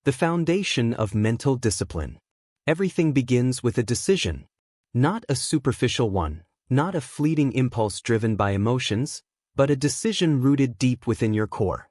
The foundation of mental discipline. Everything begins with a decision. Not a superficial one, not a fleeting impulse driven by emotions, but a decision rooted deep within your core.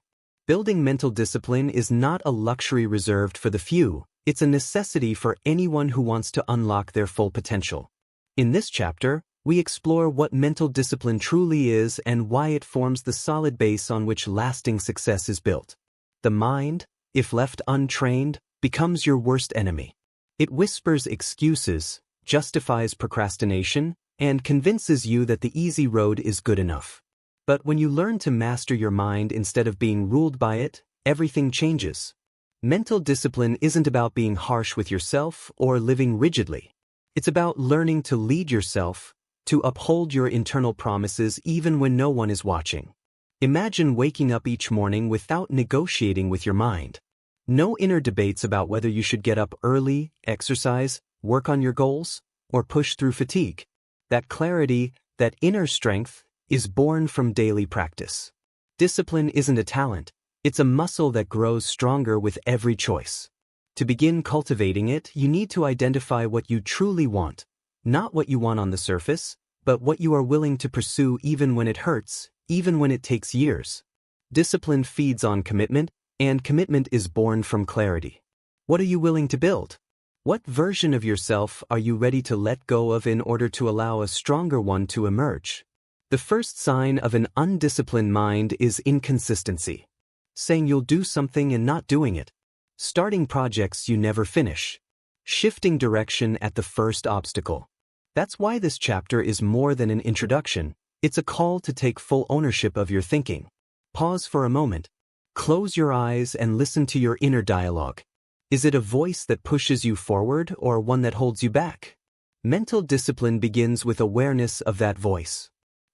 Building mental discipline is not a luxury reserved for the few, it's a necessity for anyone who wants to unlock their full potential. In this chapter, we explore what mental discipline truly is and why it forms the solid base on which lasting success is built. The mind, if left untrained, becomes your worst enemy. It whispers excuses, justifies procrastination, and convinces you that the easy road is good enough. But when you learn to master your mind instead of being ruled by it, everything changes. Mental discipline isn't about being harsh with yourself or living rigidly. It's about learning to lead yourself, to uphold your internal promises even when no one is watching. Imagine waking up each morning without negotiating with your mind. No inner debates about whether you should get up early, exercise, work on your goals, or push through fatigue. That clarity, that inner strength, is born from daily practice. Discipline isn't a talent, it's a muscle that grows stronger with every choice. To begin cultivating it, you need to identify what you truly want, not what you want on the surface, but what you are willing to pursue even when it hurts, even when it takes years. Discipline feeds on commitment, and commitment is born from clarity. What are you willing to build? What version of yourself are you ready to let go of in order to allow a stronger one to emerge? The first sign of an undisciplined mind is inconsistency. Saying you'll do something and not doing it. Starting projects you never finish. Shifting direction at the first obstacle. That's why this chapter is more than an introduction. It's a call to take full ownership of your thinking. Pause for a moment. Close your eyes and listen to your inner dialogue. Is it a voice that pushes you forward or one that holds you back? Mental discipline begins with awareness of that voice.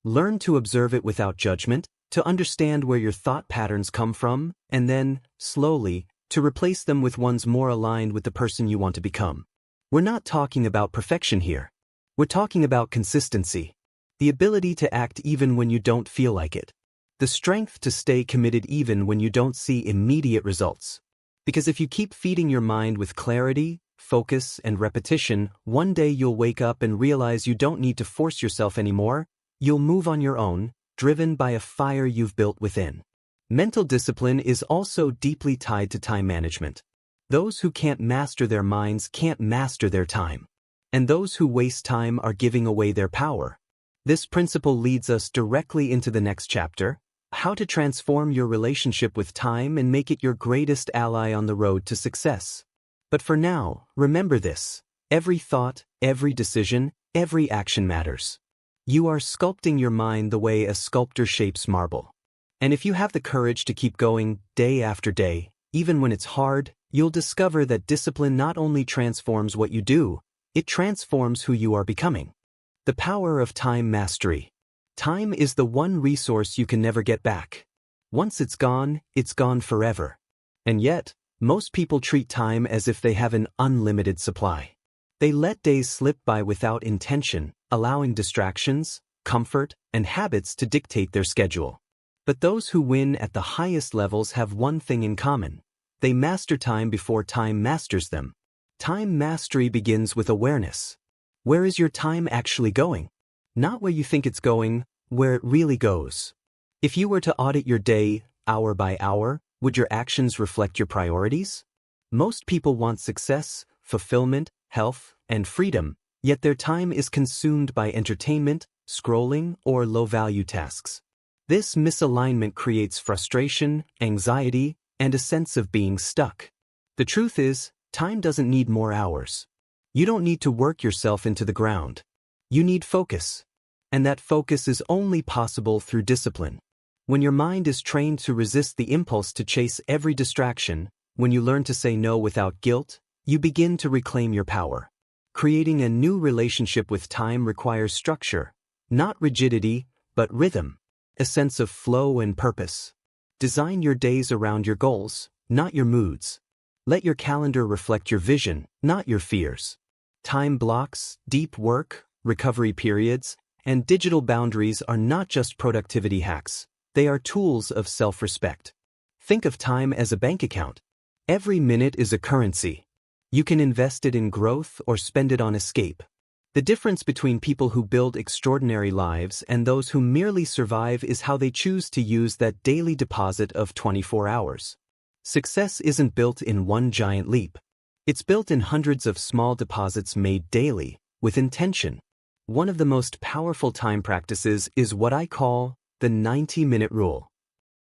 Learn to observe it without judgment, to understand where your thought patterns come from, and then, slowly, to replace them with ones more aligned with the person you want to become. We're not talking about perfection here. We're talking about consistency. The ability to act even when you don't feel like it. The strength to stay committed even when you don't see immediate results. Because if you keep feeding your mind with clarity, focus, and repetition, one day you'll wake up and realize you don't need to force yourself anymore. You'll move on your own, driven by a fire you've built within. Mental discipline is also deeply tied to time management. Those who can't master their minds can't master their time. And those who waste time are giving away their power. This principle leads us directly into the next chapter, how to transform your relationship with time and make it your greatest ally on the road to success. But for now, remember this: every thought, every decision, every action matters. You are sculpting your mind the way a sculptor shapes marble. And if you have the courage to keep going day after day, even when it's hard, you'll discover that discipline not only transforms what you do, it transforms who you are becoming. The power of time mastery. Time is the one resource you can never get back. Once it's gone forever. And yet, most people treat time as if they have an unlimited supply. They let days slip by without intention, allowing distractions, comfort, and habits to dictate their schedule. But those who win at the highest levels have one thing in common. They master time before time masters them. Time mastery begins with awareness. Where is your time actually going? Not where you think it's going, where it really goes. If you were to audit your day, hour by hour, would your actions reflect your priorities? Most people want success, fulfillment, health, and freedom, yet their time is consumed by entertainment, scrolling, or low-value tasks. This misalignment creates frustration, anxiety, and a sense of being stuck. The truth is, time doesn't need more hours. You don't need to work yourself into the ground. You need focus. And that focus is only possible through discipline. When your mind is trained to resist the impulse to chase every distraction, when you learn to say no without guilt, you begin to reclaim your power. Creating a new relationship with time requires structure, not rigidity, but rhythm, a sense of flow and purpose. Design your days around your goals, not your moods. Let your calendar reflect your vision, not your fears. Time blocks, deep work, recovery periods, and digital boundaries are not just productivity hacks. They are tools of self-respect. Think of time as a bank account. Every minute is a currency. You can invest it in growth or spend it on escape. The difference between people who build extraordinary lives and those who merely survive is how they choose to use that daily deposit of 24 hours. Success isn't built in one giant leap. It's built in hundreds of small deposits made daily, with intention. One of the most powerful time practices is what I call the 90-minute rule.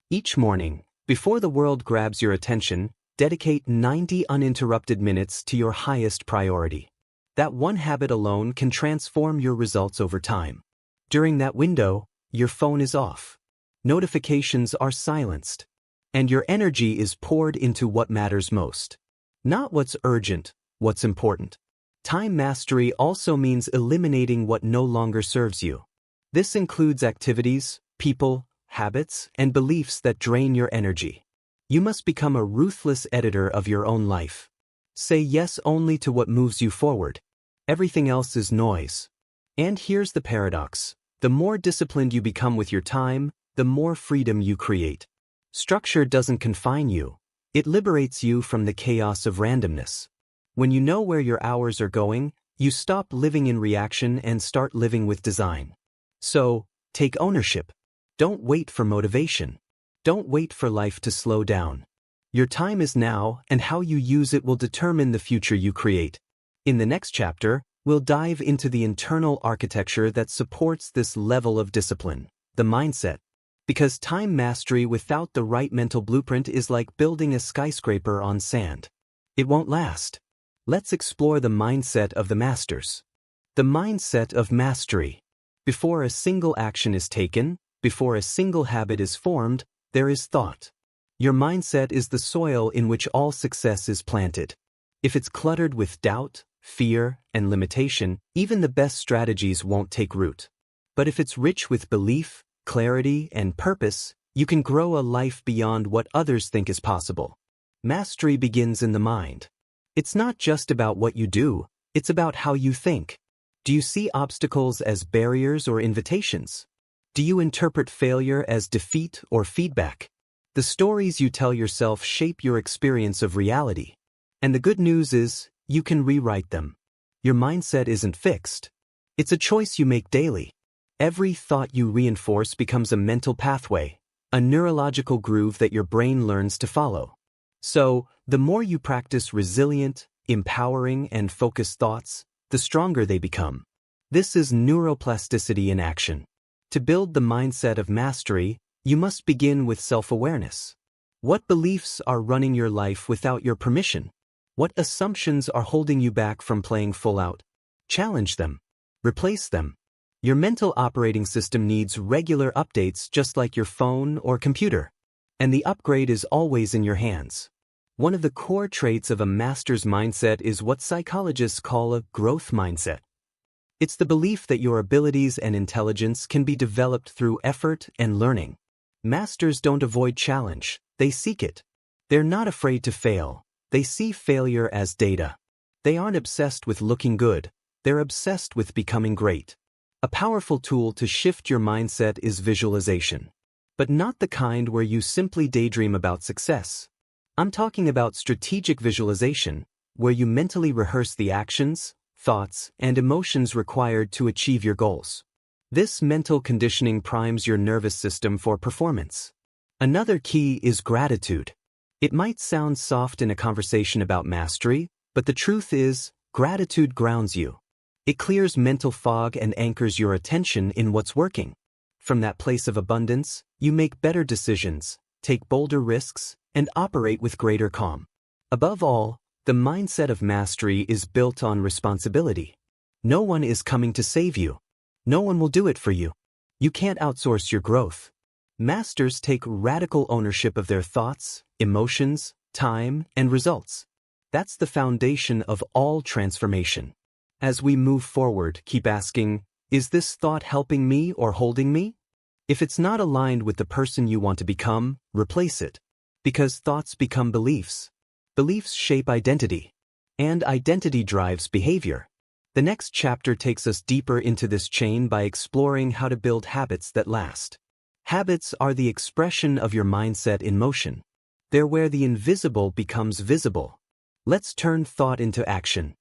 Each morning, before the world grabs your attention, dedicate 90 uninterrupted minutes to your highest priority. That one habit alone can transform your results over time. During that window, your phone is off. Notifications are silenced. And your energy is poured into what matters most. Not what's urgent, what's important. Time mastery also means eliminating what no longer serves you. This includes activities, people, habits, and beliefs that drain your energy. You must become a ruthless editor of your own life. Say yes only to what moves you forward. Everything else is noise. And here's the paradox. The more disciplined you become with your time, the more freedom you create. Structure doesn't confine you. It liberates you from the chaos of randomness. When you know where your hours are going, you stop living in reaction and start living with design. So, take ownership. Don't wait for motivation. Don't wait for life to slow down. Your time is now, and how you use it will determine the future you create. In the next chapter, we'll dive into the internal architecture that supports this level of discipline, the mindset. Because time mastery without the right mental blueprint is like building a skyscraper on sand. It won't last. Let's explore the mindset of the masters. The mindset of mastery. Before a single action is taken, before a single habit is formed, there is thought. Your mindset is the soil in which all success is planted. If it's cluttered with doubt, fear, and limitation, even the best strategies won't take root. But if it's rich with belief, clarity, and purpose, you can grow a life beyond what others think is possible. Mastery begins in the mind. It's not just about what you do, it's about how you think. Do you see obstacles as barriers or invitations? Do you interpret failure as defeat or feedback? The stories you tell yourself shape your experience of reality. And the good news is, you can rewrite them. Your mindset isn't fixed. It's a choice you make daily. Every thought you reinforce becomes a mental pathway, a neurological groove that your brain learns to follow. So, the more you practice resilient, empowering, and focused thoughts, the stronger they become. This is neuroplasticity in action. To build the mindset of mastery, you must begin with self-awareness. What beliefs are running your life without your permission? What assumptions are holding you back from playing full out? Challenge them. Replace them. Your mental operating system needs regular updates just like your phone or computer. And the upgrade is always in your hands. One of the core traits of a master's mindset is what psychologists call a growth mindset. It's the belief that your abilities and intelligence can be developed through effort and learning. Masters don't avoid challenge, they seek it. They're not afraid to fail, they see failure as data. They aren't obsessed with looking good, they're obsessed with becoming great. A powerful tool to shift your mindset is visualization. But not the kind where you simply daydream about success. I'm talking about strategic visualization, where you mentally rehearse the actions, thoughts, and emotions required to achieve your goals. This mental conditioning primes your nervous system for performance. Another key is gratitude. It might sound soft in a conversation about mastery, but the truth is, gratitude grounds you. It clears mental fog and anchors your attention in what's working. From that place of abundance, you make better decisions, take bolder risks, and operate with greater calm. Above all, the mindset of mastery is built on responsibility. No one is coming to save you. No one will do it for you. You can't outsource your growth. Masters take radical ownership of their thoughts, emotions, time, and results. That's the foundation of all transformation. As we move forward, keep asking, is this thought helping me or holding me? If it's not aligned with the person you want to become, replace it. Because thoughts become beliefs. Beliefs shape identity. And identity drives behavior. The next chapter takes us deeper into this chain by exploring how to build habits that last. Habits are the expression of your mindset in motion. They're where the invisible becomes visible. Let's turn thought into action.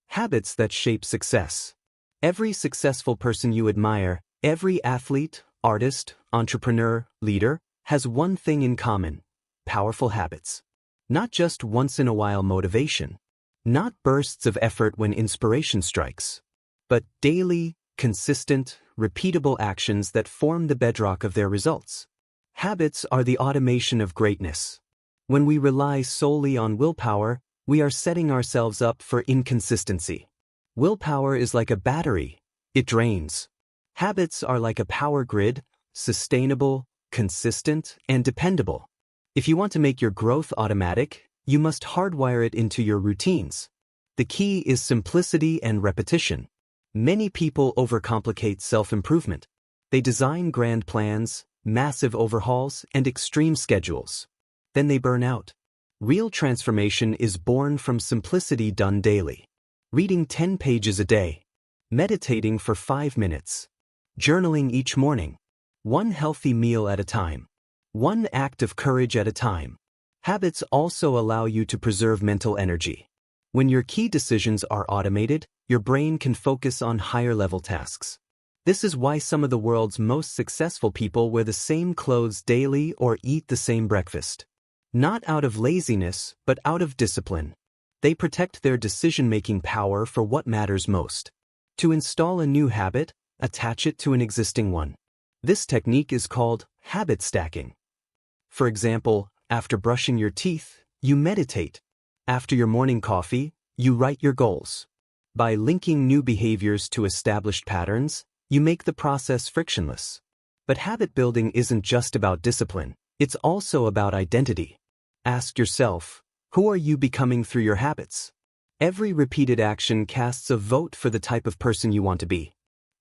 Habits that shape success. Every successful person you admire, every athlete, artist, entrepreneur, leader, has one thing in common: powerful habits. Not just once-in-a-while motivation, not bursts of effort when inspiration strikes, but daily, consistent, repeatable actions that form the bedrock of their results. Habits are the automation of greatness. When we rely solely on willpower, we are setting ourselves up for inconsistency. Willpower is like a battery. It drains. Habits are like a power grid, sustainable, consistent, and dependable. If you want to make your growth automatic, you must hardwire it into your routines. The key is simplicity and repetition. Many people overcomplicate self-improvement. They design grand plans, massive overhauls, and extreme schedules. Then they burn out. Real transformation is born from simplicity done daily. Reading 10 pages a day. Meditating for 5 minutes. Journaling each morning. One healthy meal at a time. One act of courage at a time. Habits also allow you to preserve mental energy. When your key decisions are automated, your brain can focus on higher-level tasks. This is why some of the world's most successful people wear the same clothes daily or eat the same breakfast. Not out of laziness, but out of discipline. They protect their decision-making power for what matters most. To install a new habit, attach it to an existing one. This technique is called habit stacking. For example, after brushing your teeth, you meditate. After your morning coffee, you write your goals. By linking new behaviors to established patterns, you make the process frictionless. But habit building isn't just about discipline, it's also about identity. Ask yourself, who are you becoming through your habits? Every repeated action casts a vote for the type of person you want to be.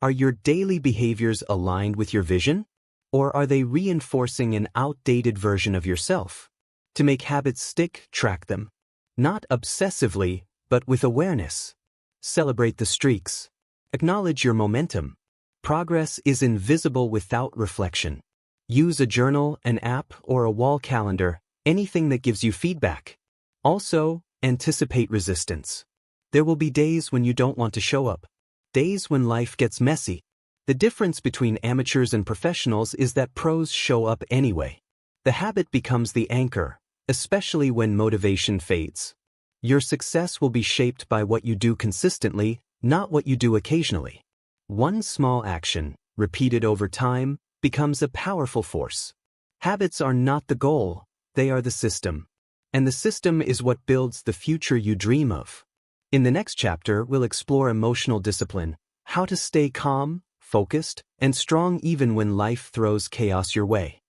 Are your daily behaviors aligned with your vision? Or are they reinforcing an outdated version of yourself? To make habits stick, track them. Not obsessively, but with awareness. Celebrate the streaks. Acknowledge your momentum. Progress is invisible without reflection. Use a journal, an app, or a wall calendar, anything that gives you feedback. Also, anticipate resistance. There will be days when you don't want to show up. Days when life gets messy. The difference between amateurs and professionals is that pros show up anyway. The habit becomes the anchor, especially when motivation fades. Your success will be shaped by what you do consistently, not what you do occasionally. One small action, repeated over time, becomes a powerful force. Habits are not the goal, they are the system. And the system is what builds the future you dream of. In the next chapter, we'll explore emotional discipline, how to stay calm, focused, and strong even when life throws chaos your way.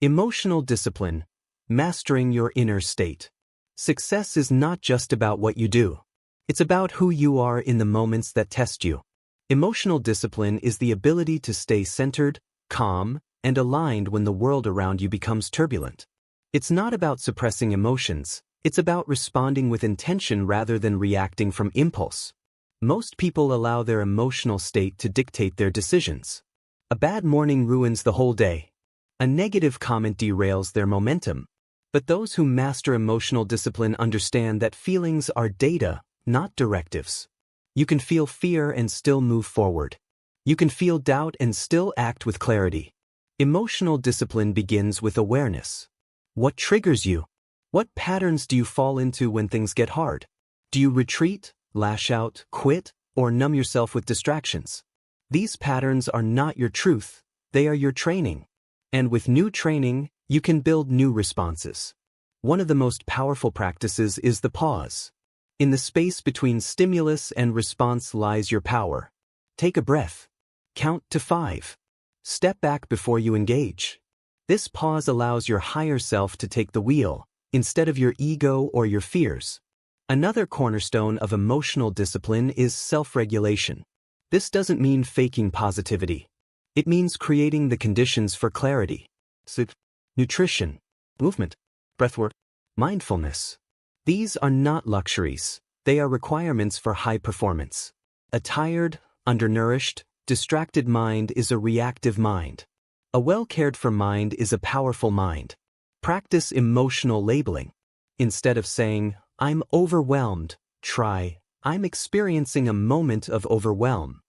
Emotional discipline, mastering your inner state. Success is not just about what you do. It's about who you are in the moments that test you. Emotional discipline is the ability to stay centered, calm, and aligned when the world around you becomes turbulent. It's not about suppressing emotions, it's about responding with intention rather than reacting from impulse. Most people allow their emotional state to dictate their decisions. A bad morning ruins the whole day. A negative comment derails their momentum. But those who master emotional discipline understand that feelings are data, not directives. You can feel fear and still move forward. You can feel doubt and still act with clarity. Emotional discipline begins with awareness. What triggers you? What patterns do you fall into when things get hard? Do you retreat, lash out, quit, or numb yourself with distractions? These patterns are not your truth, they are your training. And with new training, you can build new responses. One of the most powerful practices is the pause. In the space between stimulus and response lies your power. Take a breath. Count to 5. Step back before you engage. This pause allows your higher self to take the wheel, instead of your ego or your fears. Another cornerstone of emotional discipline is self-regulation. This doesn't mean faking positivity. It means creating the conditions for clarity. Sleep, nutrition, movement, breathwork, mindfulness. These are not luxuries, they are requirements for high performance. A tired, undernourished, distracted mind is a reactive mind. A well-cared-for mind is a powerful mind. Practice emotional labeling. Instead of saying, "I'm overwhelmed," try, "I'm experiencing a moment of overwhelm."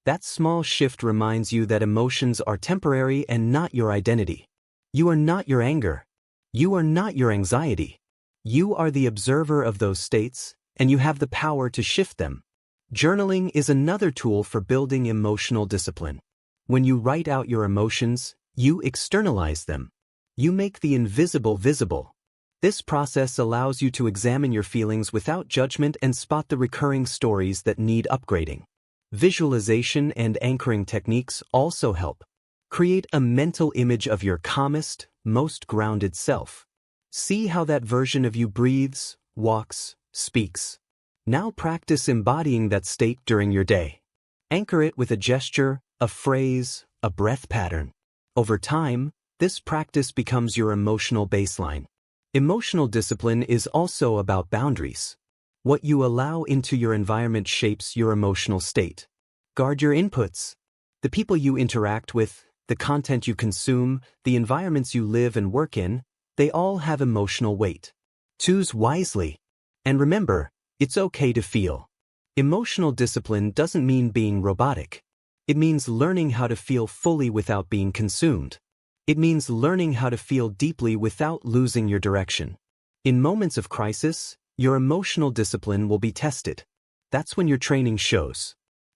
That small shift reminds you that emotions are temporary and not your identity. You are not your anger. You are not your anxiety. You are the observer of those states, and you have the power to shift them. Journaling is another tool for building emotional discipline. When you write out your emotions, you externalize them. You make the invisible visible. This process allows you to examine your feelings without judgment and spot the recurring stories that need upgrading. Visualization and anchoring techniques also help. Create a mental image of your calmest, most grounded self. See how that version of you breathes, walks, speaks. Now practice embodying that state during your day. Anchor it with a gesture, a phrase, a breath pattern. Over time, this practice becomes your emotional baseline. Emotional discipline is also about boundaries. What you allow into your environment shapes your emotional state. Guard your inputs. The people you interact with, the content you consume, the environments you live and work in, they all have emotional weight. Choose wisely. And remember, it's okay to feel. Emotional discipline doesn't mean being robotic. It means learning how to feel fully without being consumed. It means learning how to feel deeply without losing your direction. In moments of crisis, your emotional discipline will be tested. That's when your training shows.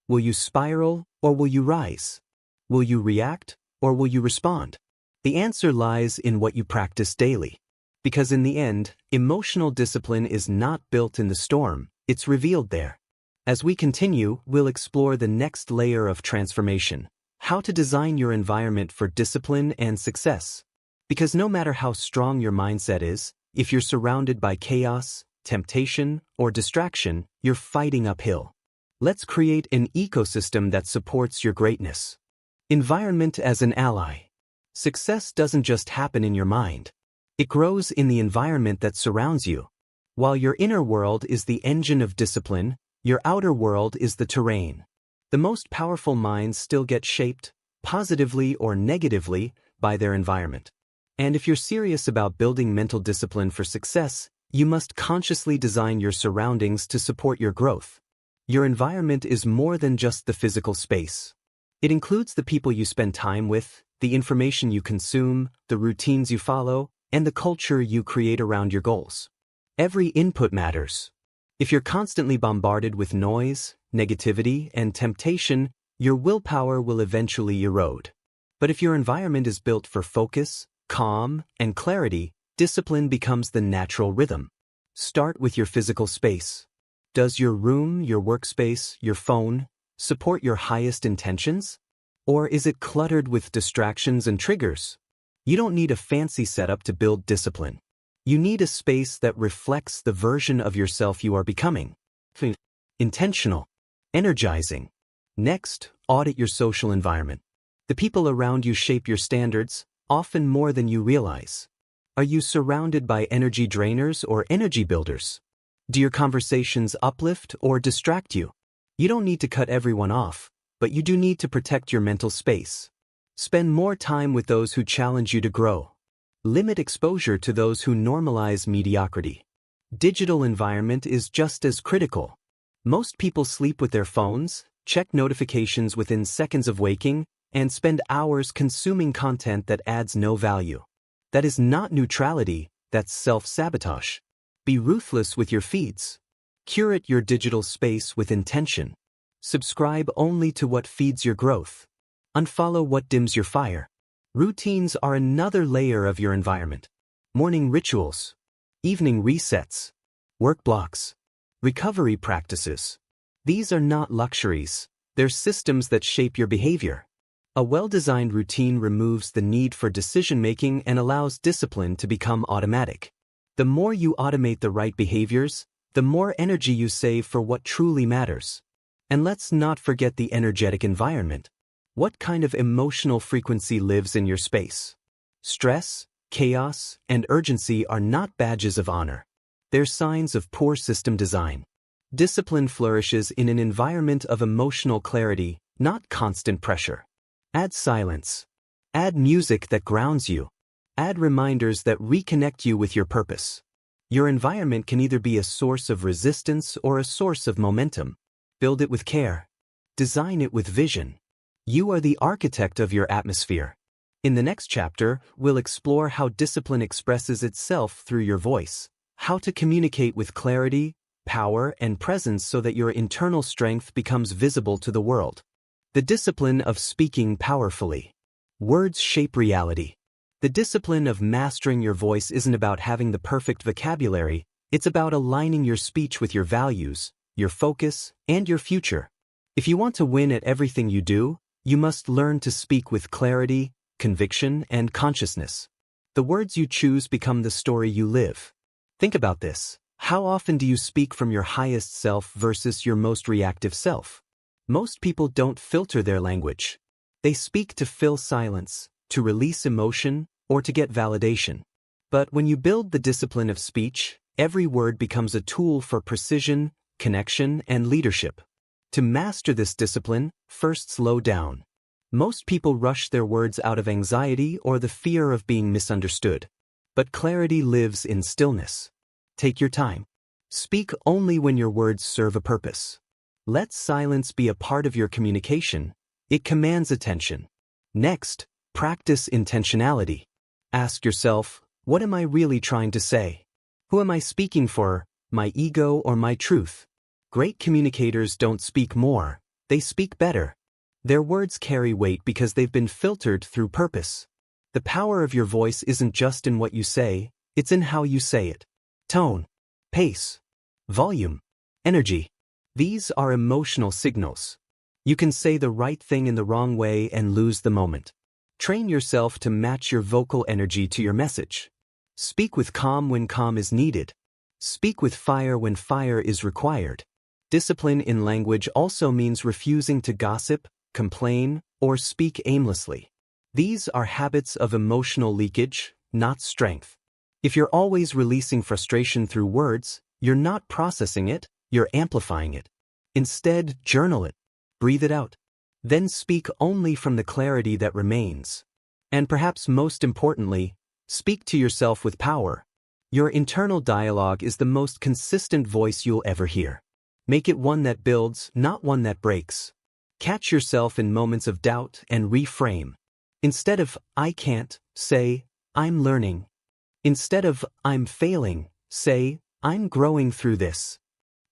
Will you spiral or will you rise? Will you react or will you respond? The answer lies in what you practice daily. Because in the end, emotional discipline is not built in the storm, it's revealed there. As we continue, we'll explore the next layer of transformation. How to design your environment for discipline and success. Because no matter how strong your mindset is, if you're surrounded by chaos, temptation, or distraction, you're fighting uphill. Let's create an ecosystem that supports your greatness. Environment as an ally. Success doesn't just happen in your mind. It grows in the environment that surrounds you. While your inner world is the engine of discipline, your outer world is the terrain. The most powerful minds still get shaped, positively or negatively, by their environment. And if you're serious about building mental discipline for success, you must consciously design your surroundings to support your growth. Your environment is more than just the physical space. It includes the people you spend time with, the information you consume, the routines you follow, and the culture you create around your goals. Every input matters. If you're constantly bombarded with noise, negativity, and temptation, your willpower will eventually erode. But if your environment is built for focus, calm, and clarity, discipline becomes the natural rhythm. Start with your physical space. Does your room, your workspace, your phone support your highest intentions? Or is it cluttered with distractions and triggers? You don't need a fancy setup to build discipline. You need a space that reflects the version of yourself you are becoming. Intentional. Energizing. Next, audit your social environment. The people around you shape your standards, often more than you realize. Are you surrounded by energy drainers or energy builders? Do your conversations uplift or distract you? You don't need to cut everyone off, but you do need to protect your mental space. Spend more time with those who challenge you to grow. Limit exposure to those who normalize mediocrity. Digital environment is just as critical. Most people sleep with their phones, check notifications within seconds of waking, and spend hours consuming content that adds no value. That is not neutrality, that's self-sabotage. Be ruthless with your feeds. Curate your digital space with intention. Subscribe only to what feeds your growth. Unfollow what dims your fire. Routines are another layer of your environment. Morning rituals, evening resets, work blocks, recovery practices. These are not luxuries, they're systems that shape your behavior. A well-designed routine removes the need for decision-making and allows discipline to become automatic. The more you automate the right behaviors, the more energy you save for what truly matters. And let's not forget the energetic environment. What kind of emotional frequency lives in your space? Stress, chaos, and urgency are not badges of honor. They're signs of poor system design. Discipline flourishes in an environment of emotional clarity, not constant pressure. Add silence. Add music that grounds you. Add reminders that reconnect you with your purpose. Your environment can either be a source of resistance or a source of momentum. Build it with care. Design it with vision. You are the architect of your atmosphere. In the next chapter, we'll explore how discipline expresses itself through your voice, how to communicate with clarity, power, and presence so that your internal strength becomes visible to the world. The discipline of speaking powerfully. Words shape reality. The discipline of mastering your voice isn't about having the perfect vocabulary, it's about aligning your speech with your values, your focus, and your future. If you want to win at everything you do, you must learn to speak with clarity, conviction, and consciousness. The words you choose become the story you live. Think about this. How often do you speak from your highest self versus your most reactive self? Most people don't filter their language. They speak to fill silence, to release emotion, or to get validation. But when you build the discipline of speech, every word becomes a tool for precision, connection, and leadership. To master this discipline, first slow down. Most people rush their words out of anxiety or the fear of being misunderstood. But clarity lives in stillness. Take your time. Speak only when your words serve a purpose. Let silence be a part of your communication. It commands attention. Next, practice intentionality. Ask yourself, what am I really trying to say? Who am I speaking for, my ego or my truth? Great communicators don't speak more, they speak better. Their words carry weight because they've been filtered through purpose. The power of your voice isn't just in what you say, it's in how you say it. Tone, pace, volume, energy. These are emotional signals. You can say the right thing in the wrong way and lose the moment. Train yourself to match your vocal energy to your message. Speak with calm when calm is needed. Speak with fire when fire is required. Discipline in language also means refusing to gossip, complain, or speak aimlessly. These are habits of emotional leakage, not strength. If you're always releasing frustration through words, you're not processing it, you're amplifying it. Instead, journal it. Breathe it out. Then speak only from the clarity that remains. And perhaps most importantly, speak to yourself with power. Your internal dialogue is the most consistent voice you'll ever hear. Make it one that builds, not one that breaks. Catch yourself in moments of doubt and reframe. Instead of, I can't, say, I'm learning. Instead of, I'm failing, say, I'm growing through this.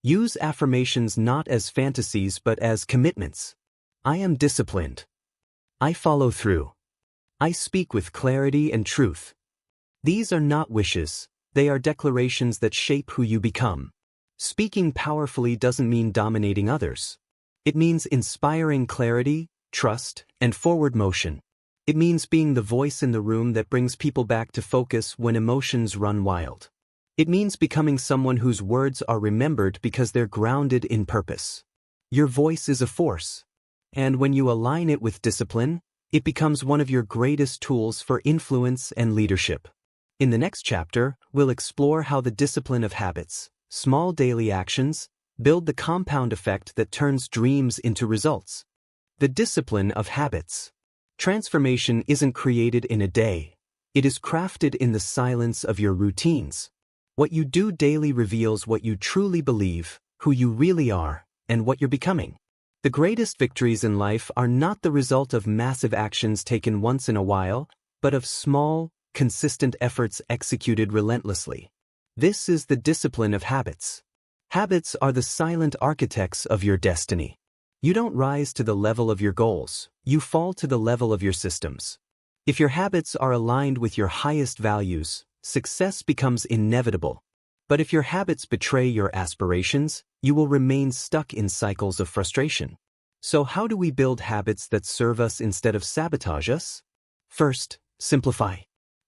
Use affirmations not as fantasies but as commitments. I am disciplined. I follow through. I speak with clarity and truth. These are not wishes, they are declarations that shape who you become. Speaking powerfully doesn't mean dominating others. It means inspiring clarity, trust, and forward motion. It means being the voice in the room that brings people back to focus when emotions run wild. It means becoming someone whose words are remembered because they're grounded in purpose. Your voice is a force. And when you align it with discipline, it becomes one of your greatest tools for influence and leadership. In the next chapter, we'll explore how the discipline of habits, small daily actions, build the compound effect that turns dreams into results. The discipline of habits. Transformation isn't created in a day. It is crafted in the silence of your routines. What you do daily reveals what you truly believe, who you really are, and what you're becoming. The greatest victories in life are not the result of massive actions taken once in a while, but of small, consistent efforts executed relentlessly. This is the discipline of habits. Habits are the silent architects of your destiny. You don't rise to the level of your goals, you fall to the level of your systems. If your habits are aligned with your highest values, success becomes inevitable. But if your habits betray your aspirations, you will remain stuck in cycles of frustration. So how do we build habits that serve us instead of sabotage us? First, simplify.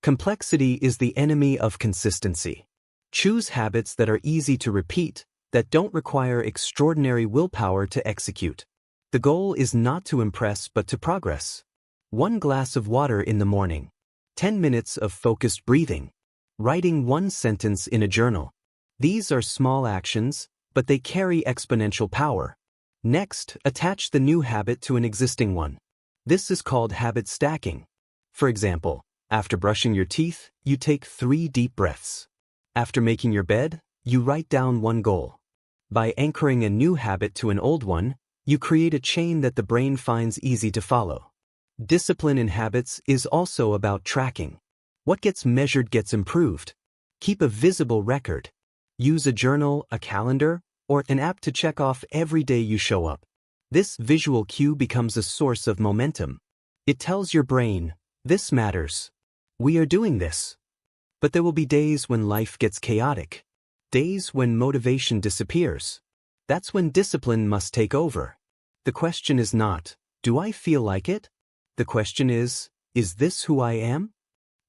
Complexity is the enemy of consistency. Choose habits that are easy to repeat, that don't require extraordinary willpower to execute. The goal is not to impress but to progress. 1 glass of water in the morning. 10 minutes of focused breathing. Writing 1 sentence in a journal. These are small actions, but they carry exponential power. Next, attach the new habit to an existing one. This is called habit stacking. For example, After brushing your teeth, you take 3 deep breaths. After making your bed, you write down one goal. By anchoring a new habit to an old one, you create a chain that the brain finds easy to follow. Discipline in habits is also about tracking. What gets measured gets improved. Keep a visible record. Use a journal, a calendar, or an app to check off every day you show up. This visual cue becomes a source of momentum. It tells your brain, this matters. We are doing this. But there will be days when life gets chaotic. Days when motivation disappears. That's when discipline must take over. The question is not, do I feel like it? The question is this who I am?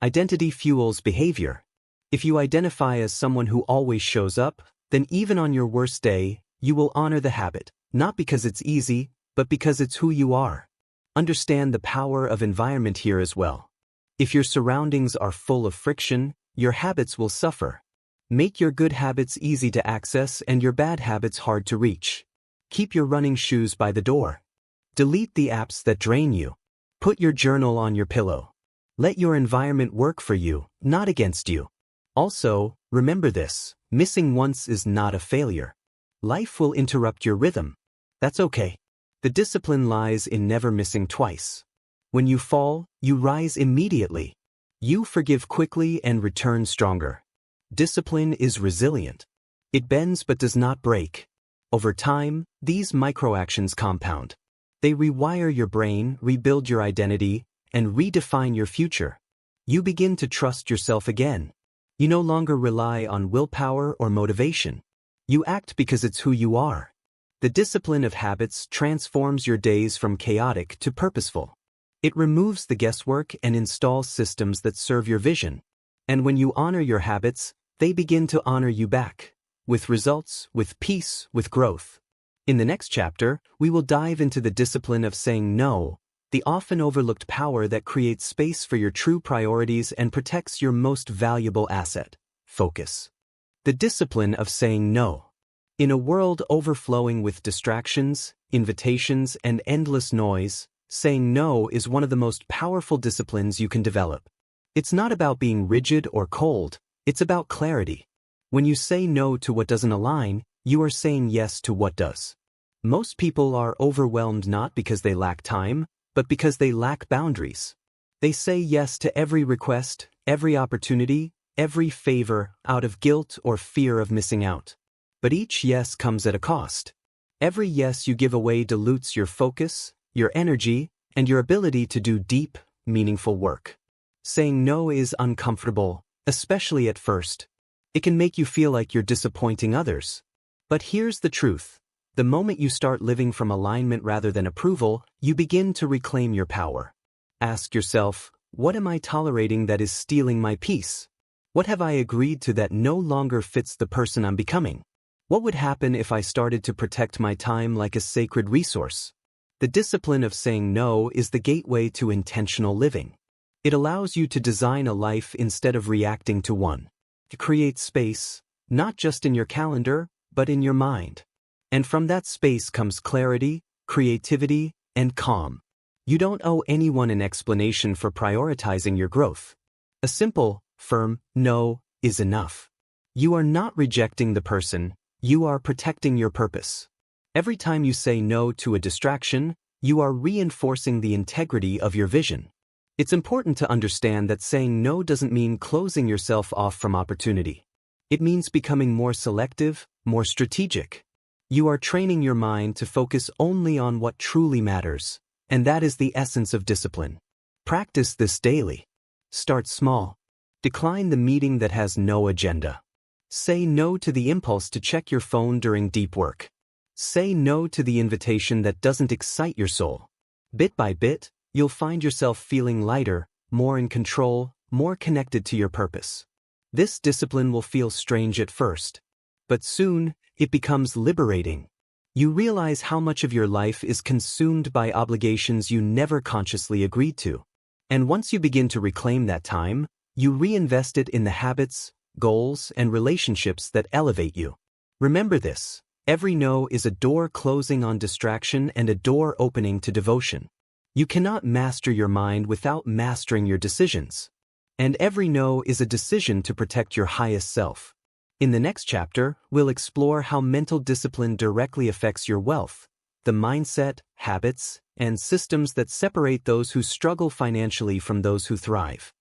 Identity fuels behavior. If you identify as someone who always shows up, then even on your worst day, you will honor the habit, not because it's easy, but because it's who you are. Understand the power of environment here as well. If your surroundings are full of friction, your habits will suffer. Make your good habits easy to access and your bad habits hard to reach. Keep your running shoes by the door. Delete the apps that drain you. Put your journal on your pillow. Let your environment work for you, not against you. Also, remember this, missing once is not a failure. Life will interrupt your rhythm. That's okay. The discipline lies in never missing twice. When you fall, you rise immediately. You forgive quickly and return stronger. Discipline is resilient. It bends but does not break. Over time, these microactions compound. They rewire your brain, rebuild your identity, and redefine your future. You begin to trust yourself again. You no longer rely on willpower or motivation. You act because it's who you are. The discipline of habits transforms your days from chaotic to purposeful. It removes the guesswork and installs systems that serve your vision. And when you honor your habits, they begin to honor you back. With results, with peace, with growth. In the next chapter, we will dive into the discipline of saying no, the often overlooked power that creates space for your true priorities and protects your most valuable asset, focus. The discipline of saying no. In a world overflowing with distractions, invitations, and endless noise, saying no is one of the most powerful disciplines you can develop. It's not about being rigid or cold, it's about clarity. When you say no to what doesn't align, you are saying yes to what does. Most people are overwhelmed not because they lack time, but because they lack boundaries. They say yes to every request, every opportunity, every favor out of guilt or fear of missing out. But each yes comes at a cost. Every yes you give away dilutes your focus, your energy, and your ability to do deep, meaningful work. Saying no is uncomfortable, especially at first. It can make you feel like you're disappointing others. But here's the truth. The moment you start living from alignment rather than approval, you begin to reclaim your power. Ask yourself, what am I tolerating that is stealing my peace? What have I agreed to that no longer fits the person I'm becoming? What would happen if I started to protect my time like a sacred resource? The discipline of saying no is the gateway to intentional living. It allows you to design a life instead of reacting to one. To create space, not just in your calendar, but in your mind. And from that space comes clarity, creativity, and calm. You don't owe anyone an explanation for prioritizing your growth. A simple, firm no is enough. You are not rejecting the person, you are protecting your purpose. Every time you say no to a distraction, you are reinforcing the integrity of your vision. It's important to understand that saying no doesn't mean closing yourself off from opportunity. It means becoming more selective, more strategic. You are training your mind to focus only on what truly matters, and that is the essence of discipline. Practice this daily. Start small. Decline the meeting that has no agenda. Say no to the impulse to check your phone during deep work. Say no to the invitation that doesn't excite your soul. Bit by bit, you'll find yourself feeling lighter, more in control, more connected to your purpose. This discipline will feel strange at first, but soon, it becomes liberating. You realize how much of your life is consumed by obligations you never consciously agreed to. And once you begin to reclaim that time, you reinvest it in the habits, goals, and relationships that elevate you. Remember this, every no is a door closing on distraction and a door opening to devotion. You cannot master your mind without mastering your decisions. And every no is a decision to protect your highest self. In the next chapter, we'll explore how mental discipline directly affects your wealth, the mindset, habits, and systems that separate those who struggle financially from those who thrive.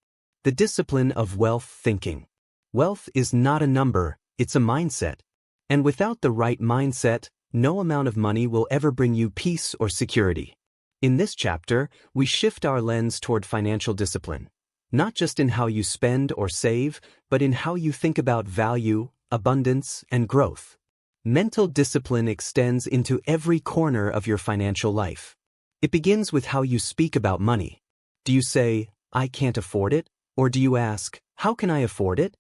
The discipline of wealth thinking. Wealth is not a number, it's a mindset. And without the right mindset, no amount of money will ever bring you peace or security. In this chapter, we shift our lens toward financial discipline, not just in how you spend or save, but in how you think about value, abundance, and growth. Mental discipline extends into every corner of your financial life. It begins with how you speak about money. Do you say, "I can't afford it"? Or do you ask, "How can I afford it"?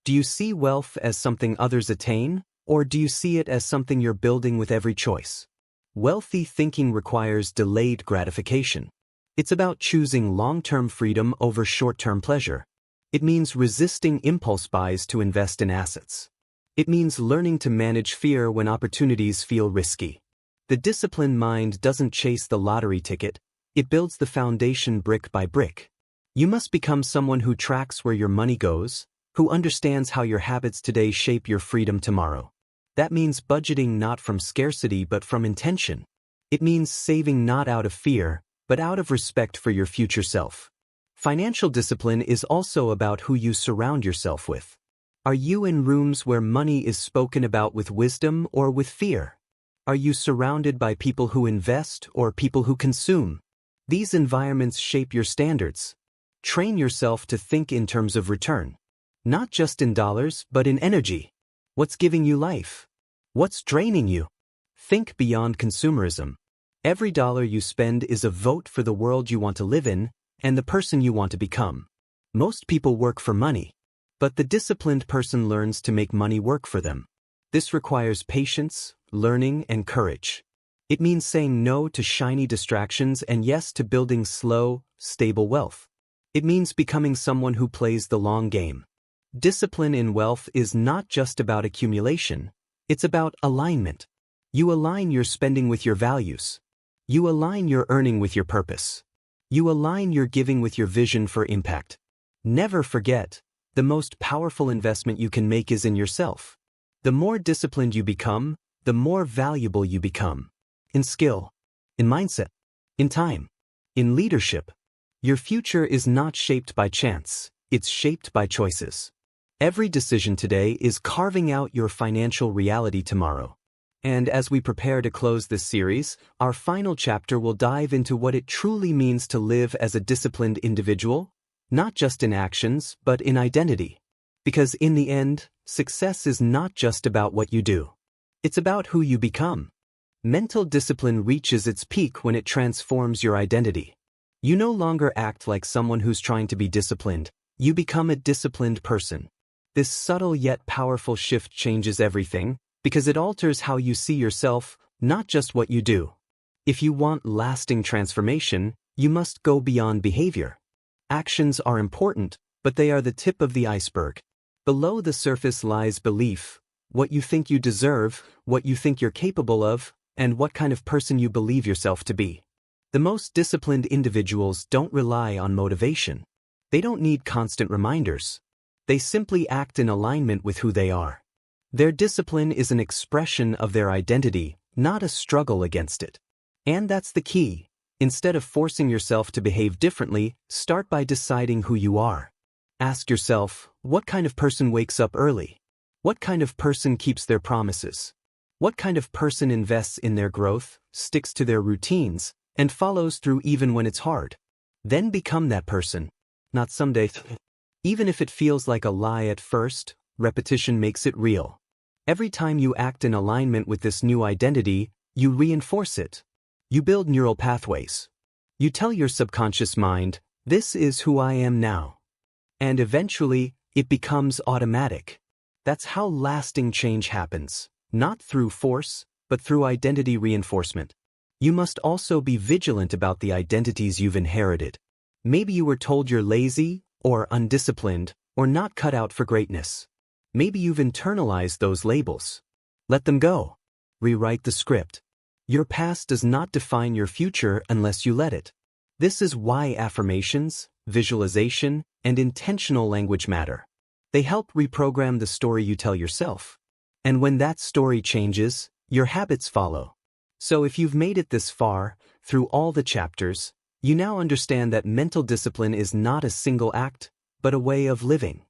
Do you see wealth as something others attain, or do you see it as something you're building with every choice? Wealthy thinking requires delayed gratification. It's about choosing long-term freedom over short-term pleasure. It means resisting impulse buys to invest in assets. It means learning to manage fear when opportunities feel risky. The disciplined mind doesn't chase the lottery ticket, it builds the foundation brick by brick. You must become someone who tracks where your money goes, who understands how your habits today shape your freedom tomorrow. That means budgeting not from scarcity but from intention. It means saving not out of fear, but out of respect for your future self. Financial discipline is also about who you surround yourself with. Are you in rooms where money is spoken about with wisdom or with fear? Are you surrounded by people who invest or people who consume? These environments shape your standards. Train yourself to think in terms of return. Not just in dollars, but in energy. What's giving you life? What's draining you? Think beyond consumerism. Every dollar you spend is a vote for the world you want to live in and the person you want to become. Most people work for money, but the disciplined person learns to make money work for them. This requires patience, learning, and courage. It means saying no to shiny distractions and yes to building slow, stable wealth. It means becoming someone who plays the long game. Discipline in wealth is not just about accumulation, it's about alignment. You align your spending with your values. You align your earning with your purpose. You align your giving with your vision for impact. Never forget, the most powerful investment you can make is in yourself. The more disciplined you become, the more valuable you become. In skill, in mindset, in time, in leadership. Your future is not shaped by chance, it's shaped by choices. Every decision today is carving out your financial reality tomorrow. And as we prepare to close this series, our final chapter will dive into what it truly means to live as a disciplined individual, not just in actions, but in identity. Because in the end, success is not just about what you do. It's about who you become. Mental discipline reaches its peak when it transforms your identity. You no longer act like someone who's trying to be disciplined, you become a disciplined person. This subtle yet powerful shift changes everything, because it alters how you see yourself, not just what you do. If you want lasting transformation, you must go beyond behavior. Actions are important, but they are the tip of the iceberg. Below the surface lies belief, what you think you deserve, what you think you're capable of, and what kind of person you believe yourself to be. The most disciplined individuals don't rely on motivation. They don't need constant reminders. They simply act in alignment with who they are. Their discipline is an expression of their identity, not a struggle against it. And that's the key. Instead of forcing yourself to behave differently, start by deciding who you are. Ask yourself, what kind of person wakes up early? What kind of person keeps their promises? What kind of person invests in their growth, sticks to their routines, and follows through even when it's hard? Then become that person. Not someday. Even if it feels like a lie at first, repetition makes it real. Every time you act in alignment with this new identity, you reinforce it. You build neural pathways. You tell your subconscious mind, this is who I am now. And eventually, it becomes automatic. That's how lasting change happens, not through force, but through identity reinforcement. You must also be vigilant about the identities you've inherited. Maybe you were told you're lazy, or undisciplined, or not cut out for greatness. Maybe you've internalized those labels. Let them go. Rewrite the script. Your past does not define your future unless you let it. This is why affirmations, visualization, and intentional language matter. They help reprogram the story you tell yourself. And when that story changes, your habits follow. So if you've made it this far, through all the chapters, you now understand that mental discipline is not a single act, but a way of living.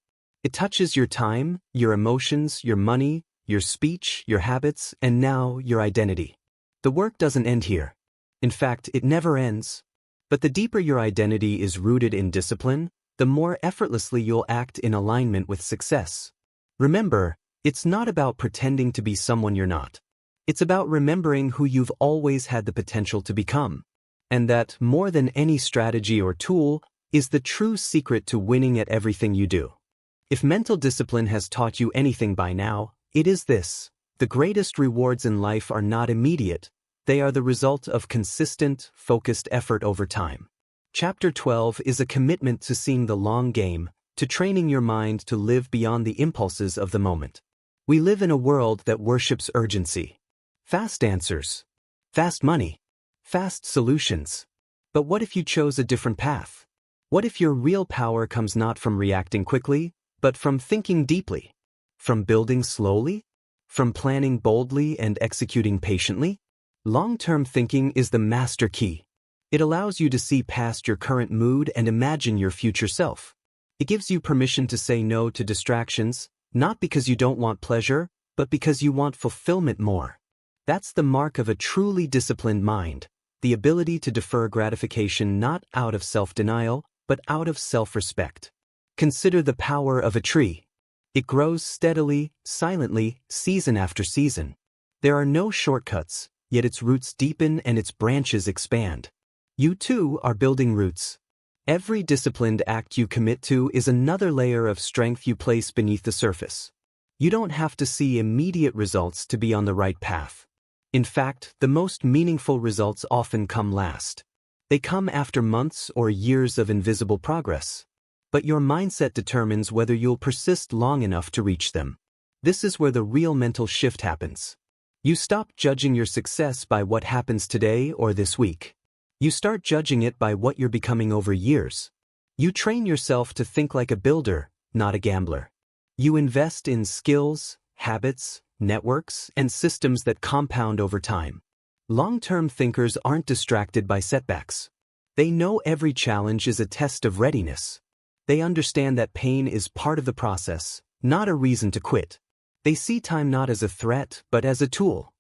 It touches your time, your emotions, your money, your speech, your habits, and now your identity. The work doesn't end here. In fact, it never ends. But the deeper your identity is rooted in discipline, the more effortlessly you'll act in alignment with success. Remember, it's not about pretending to be someone you're not. It's about remembering who you've always had the potential to become. And that, more than any strategy or tool, is the true secret to winning at everything you do. If mental discipline has taught you anything by now, it is this: the greatest rewards in life are not immediate. They are the result of consistent, focused effort over time. Chapter 12 is a commitment to seeing the long game, to training your mind to live beyond the impulses of the moment. We live in a world that worships urgency. Fast answers. Fast money. Fast solutions. But what if you chose a different path? What if your real power comes not from reacting quickly, but from thinking deeply? From building slowly? From planning boldly and executing patiently? Long-term thinking is the master key. It allows you to see past your current mood and imagine your future self. It gives you permission to say no to distractions, not because you don't want pleasure, but because you want fulfillment more. That's the mark of a truly disciplined mind, the ability to defer gratification not out of self-denial, but out of self-respect. Consider the power of a tree. It grows steadily, silently, season after season. There are no shortcuts, yet its roots deepen and its branches expand. You too are building roots. Every disciplined act you commit to is another layer of strength you place beneath the surface. You don't have to see immediate results to be on the right path. In fact, the most meaningful results often come last. They come after months or years of invisible progress. But your mindset determines whether you'll persist long enough to reach them. This is where the real mental shift happens. You stop judging your success by what happens today or this week. You start judging it by what you're becoming over years. You train yourself to think like a builder, not a gambler. You invest in skills, habits, networks, and systems that compound over time. Long-term thinkers aren't distracted by setbacks. They know every challenge is a test of readiness. They understand that pain is part of the process, not a reason to quit. They see time not as a threat, but as a tool.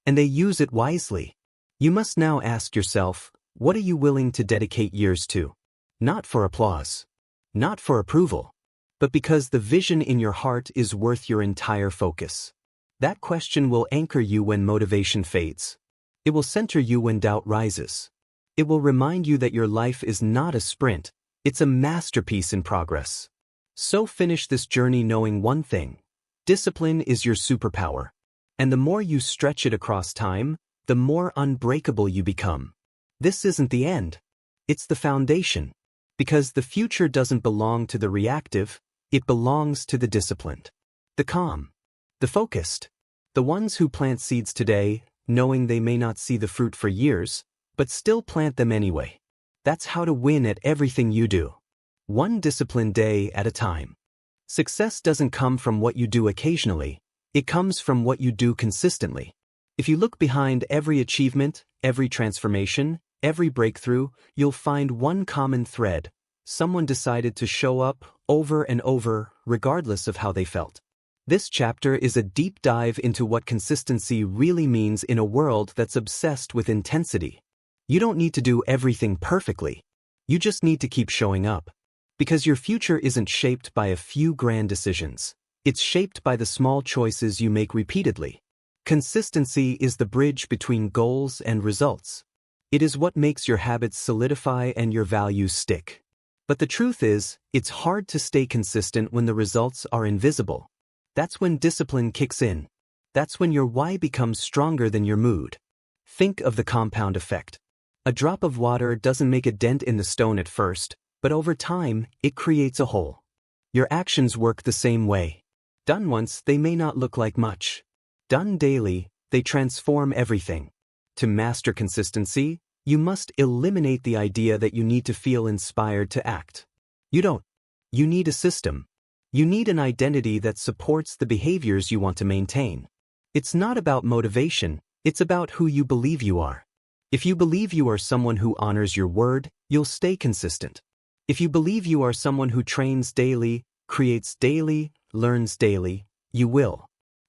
And they use it wisely. You must now ask yourself, what are you willing to dedicate years to? Not for applause. Not for approval. But because the vision in your heart is worth your entire focus. That question will anchor you when motivation fades. It will center you when doubt rises. It will remind you that your life is not a sprint, it's a masterpiece in progress. So finish this journey knowing one thing: discipline is your superpower. And the more you stretch it across time, the more unbreakable you become. This isn't the end. It's the foundation. Because the future doesn't belong to the reactive, it belongs to the disciplined. The calm. The focused. The ones who plant seeds today, knowing they may not see the fruit for years, but still plant them anyway. That's how to win at everything you do. One disciplined day at a time. Success doesn't come from what you do occasionally, it comes from what you do consistently. If you look behind every achievement, every transformation, every breakthrough, you'll find one common thread. Someone decided to show up over and over, regardless of how they felt. This chapter is a deep dive into what consistency really means in a world that's obsessed with intensity. You don't need to do everything perfectly. You just need to keep showing up. Because your future isn't shaped by a few grand decisions. It's shaped by the small choices you make repeatedly. Consistency is the bridge between goals and results. It is what makes your habits solidify and your values stick. But the truth is, it's hard to stay consistent when the results are invisible. That's when discipline kicks in. That's when your why becomes stronger than your mood. Think of the compound effect. A drop of water doesn't make a dent in the stone at first, but over time, it creates a hole. Your actions work the same way. Done once, they may not look like much. Done daily, they transform everything. To master consistency, You must eliminate the idea that you need to feel inspired to act. You don't. You need a system. You need an identity that supports the behaviors you want to maintain. It's not about motivation, it's about who you believe you are. If you believe you are someone who honors your word, you'll stay consistent. If you believe you are someone who trains daily, creates daily, learns daily, you will.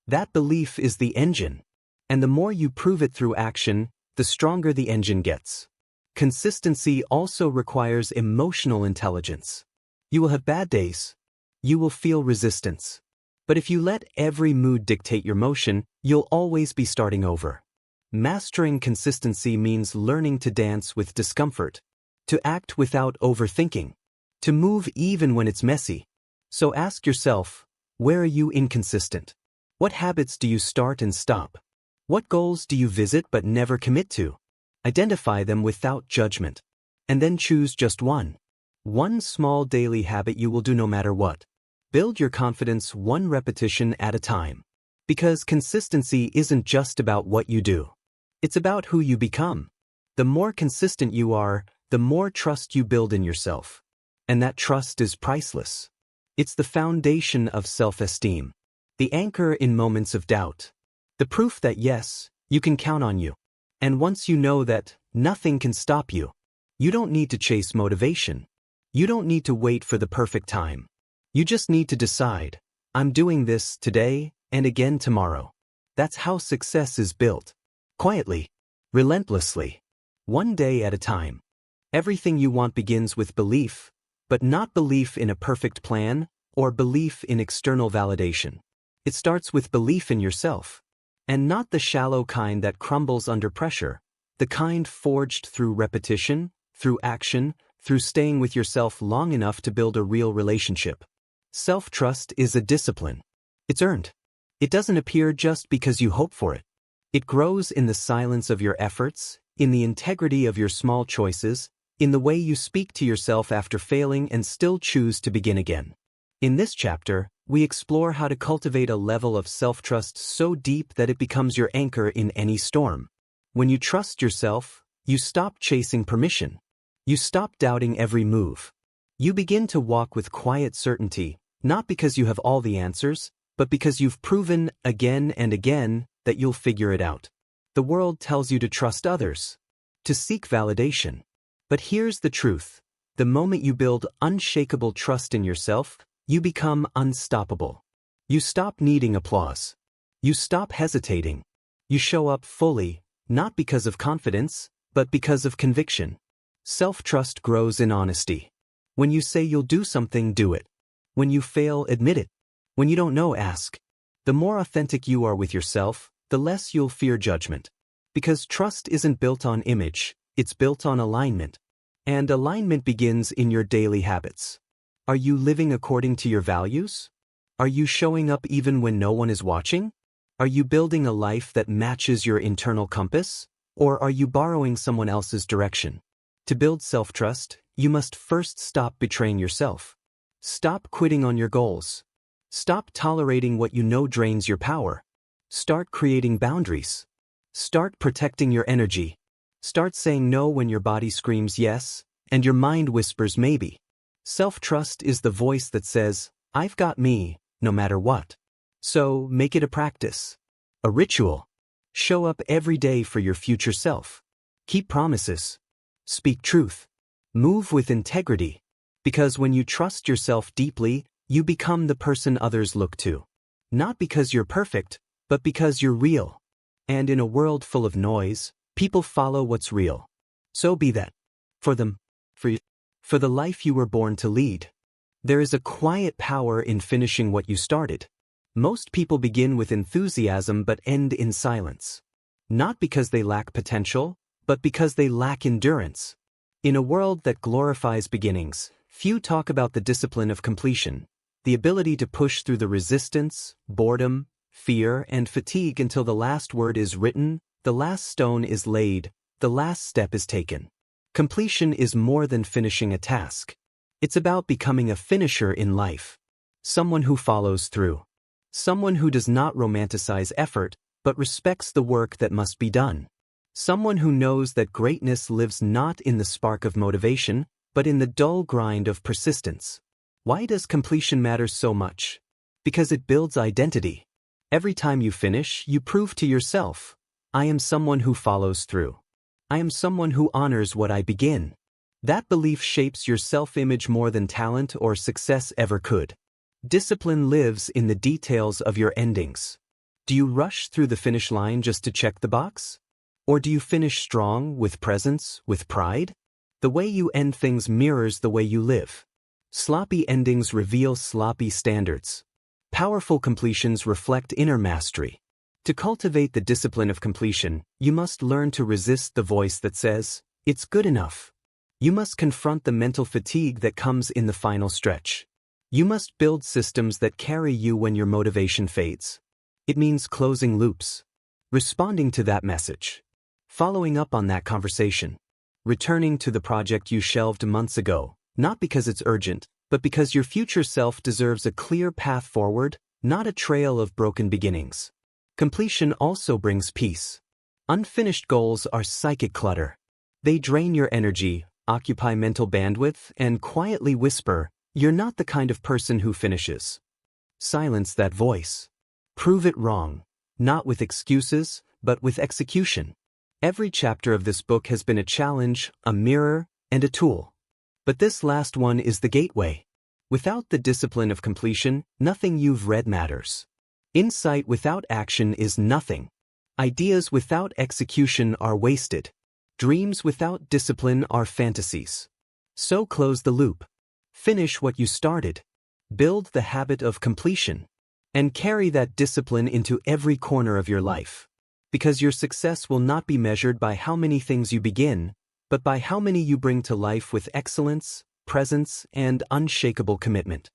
That belief is the engine. And the more you prove it through action, the stronger the engine gets. Consistency also requires emotional intelligence. You will have bad days. You will feel resistance. But if you let every mood dictate your motion, you'll always be starting over. Mastering consistency means learning to dance with discomfort, to act without overthinking, to move even when it's messy. So ask yourself, where are you inconsistent? What habits do you start and stop? What goals do you visit but never commit to? Identify them without judgment. And then choose just one. One small daily habit you will do no matter what. Build your confidence one repetition at a time. Because consistency isn't just about what you do. It's about who you become. The more consistent you are, the more trust you build in yourself. And that trust is priceless. It's the foundation of self-esteem. The anchor in moments of doubt. The proof that yes, you can count on you. And once you know that nothing can stop you, you don't need to chase motivation. You don't need to wait for the perfect time. You just need to decide, I'm doing this today and again tomorrow. That's how success is built. Quietly, relentlessly, one day at a time. Everything you want begins with belief, but not belief in a perfect plan or belief in external validation. It starts with belief in yourself. And not the shallow kind that crumbles under pressure, the kind forged through repetition, through action, through staying with yourself long enough to build a real relationship. Self-trust is a discipline. It's earned. It doesn't appear just because you hope for it. It grows in the silence of your efforts, in the integrity of your small choices, in the way you speak to yourself after failing and still choose to begin again. In this chapter, we explore how to cultivate a level of self-trust so deep that it becomes your anchor in any storm. When you trust yourself, you stop chasing permission. You stop doubting every move. You begin to walk with quiet certainty, not because you have all the answers, but because you've proven again and again that you'll figure it out. The world tells you to trust others, to seek validation. But here's the truth. The moment you build unshakable trust in yourself, you become unstoppable. You stop needing applause. You stop hesitating. You show up fully, not because of confidence, but because of conviction. Self-trust grows in honesty. When you say you'll do something, do it. When you fail, admit it. When you don't know, ask. The more authentic you are with yourself, the less you'll fear judgment. Because trust isn't built on image, it's built on alignment. And alignment begins in your daily habits. Are you living according to your values? Are you showing up even when no one is watching? Are you building a life that matches your internal compass? Or are you borrowing someone else's direction? To build self-trust, you must first stop betraying yourself. Stop quitting on your goals. Stop tolerating what you know drains your power. Start creating boundaries. Start protecting your energy. Start saying no when your body screams yes, and your mind whispers maybe. Self-trust is the voice that says, I've got me, no matter what. So make it a practice. A ritual. Show up every day for your future self. Keep promises. Speak truth. Move with integrity. Because when you trust yourself deeply, you become the person others look to. Not because you're perfect, but because you're real. And in a world full of noise, people follow what's real. So be that. For them. For you. For the life you were born to lead. There is a quiet power in finishing what you started. Most people begin with enthusiasm but end in silence. Not because they lack potential, but because they lack endurance. In a world that glorifies beginnings, few talk about the discipline of completion, the ability to push through the resistance, boredom, fear, and fatigue until the last word is written, the last stone is laid, the last step is taken. Completion is more than finishing a task. It's about becoming a finisher in life. Someone who follows through. Someone who does not romanticize effort, but respects the work that must be done. Someone who knows that greatness lives not in the spark of motivation, but in the dull grind of persistence. Why does completion matter so much? Because it builds identity. Every time you finish, you prove to yourself, I am someone who follows through. I am someone who honors what I begin. That belief shapes your self-image more than talent or success ever could. Discipline lives in the details of your endings. Do you rush through the finish line just to check the box? Or do you finish strong, with presence, with pride? The way you end things mirrors the way you live. Sloppy endings reveal sloppy standards. Powerful completions reflect inner mastery. To cultivate the discipline of completion, you must learn to resist the voice that says, it's good enough. You must confront the mental fatigue that comes in the final stretch. You must build systems that carry you when your motivation fades. It means closing loops. Responding to that message. Following up on that conversation. Returning to the project you shelved months ago, not because it's urgent, but because your future self deserves a clear path forward, not a trail of broken beginnings. Completion also brings peace. Unfinished goals are psychic clutter. They drain your energy, occupy mental bandwidth, and quietly whisper, you're not the kind of person who finishes. Silence that voice. Prove it wrong, not with excuses, but with execution. Every chapter of this book has been a challenge, a mirror, and a tool. But this last one is the gateway. Without the discipline of completion, nothing you've read matters. Insight without action is nothing. Ideas without execution are wasted. Dreams without discipline are fantasies. So close the loop. Finish what you started. Build the habit of completion. And carry that discipline into every corner of your life. Because your success will not be measured by how many things you begin, but by how many you bring to life with excellence, presence, and unshakable commitment.